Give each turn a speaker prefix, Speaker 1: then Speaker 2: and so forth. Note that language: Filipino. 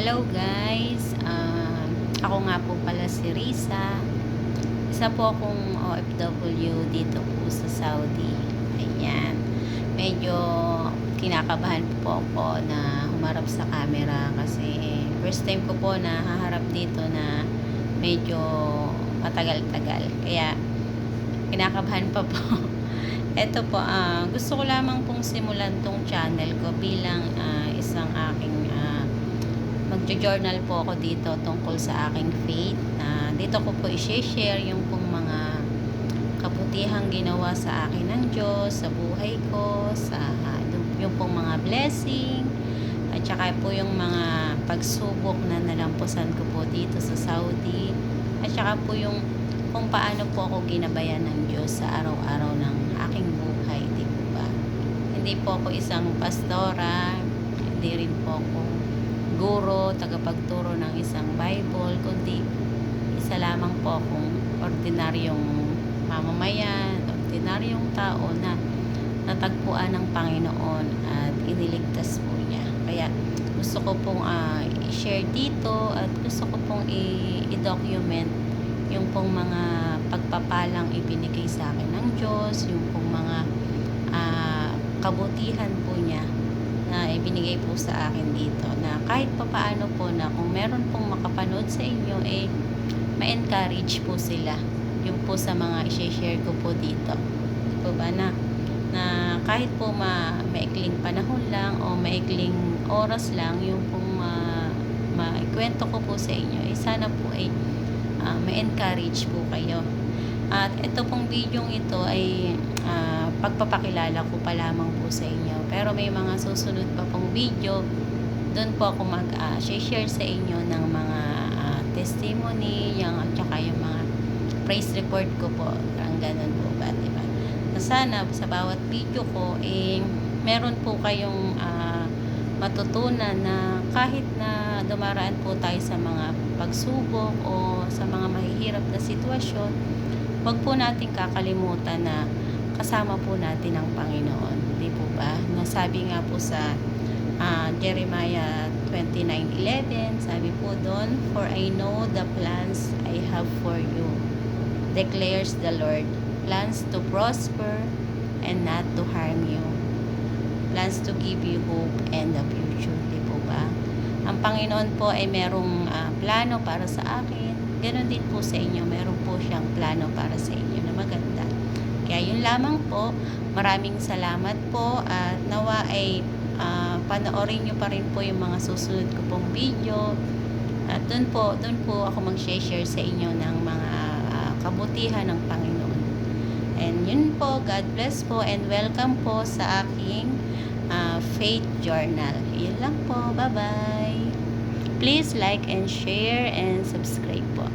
Speaker 1: Hello guys, ako nga po pala si Risa. Isa po akong OFW dito po sa Saudi. Ayan. Medyo kinakabahan po ako na humarap sa camera kasi first time ko po na haharap dito na medyo matagal-tagal. Kaya kinakabahan pa po. Ito po, gusto ko lamang pong simulan tong channel ko bilang isang aking magjo-journal po ako dito tungkol sa aking faith. Dito ko po i-share yung pong mga kabutihang ginawa sa akin ng Diyos, sa buhay ko, sa yung pong mga blessing, at saka po yung mga pagsubok na nalampusan ko po dito sa Saudi, at saka po yung kung paano po ako ginabayan ng Diyos sa araw-araw ng aking buhay, di po ba? Hindi po ako isang pastora, hindi rin po ako guro, tagapagturo ng isang Bible, kundi isa lamang po akong ordinaryong mamamayan, ordinaryong tao na natagpuan ng Panginoon at iniligtas po niya. Kaya gusto ko pong i-share dito at gusto ko pong i-document yung pong mga pagpapalang ibinigay sa akin ng Diyos, yung pong mga kabutihan po niya na ibinigay po sa akin dito, na kahit papaano po na kung meron pong makapanood sa inyo, ma-encourage po sila yung po sa mga i-share ko po dito, di po ba, na kahit po maikling panahon lang o maikling oras lang yung pong maikwento ko po sa inyo, sana po ma-encourage po kayo. At ito pong video ito ay pagpapakilala ko pa lamang po sa inyo. Pero may mga susunod pa pong video. Doon po ako mag-share sa inyo ng mga testimony, at saka yung mga praise report ko po. Ang ganun po ba, diba? Sana sa bawat video ko, meron po kayong matutunan na kahit na dumaraan po tayo sa mga pagsubok o sa mga mahihirap na sitwasyon, wag po natin kakalimutan na kasama po natin ang Panginoon. Di po ba? Nasabi nga po sa Jeremiah 29:11, sabi po doon, "For I know the plans I have for you, declares the Lord, plans to prosper and not to harm you, plans to give you hope and a future." Di po ba? Ang Panginoon po ay merong plano para sa akin. Ganon din po sa inyo. Meron po siyang plano para sa inyo na maganda. Kaya yun lamang po. Maraming salamat po. At nawa ay panoorin nyo pa rin po yung mga susunod ko pong video. At dun po ako mag-share sa inyo ng mga kabutihan ng Panginoon. And yun po. God bless po. And welcome po sa aking faith journal. Yun lang po. Bye-bye. Please like and share and subscribe po.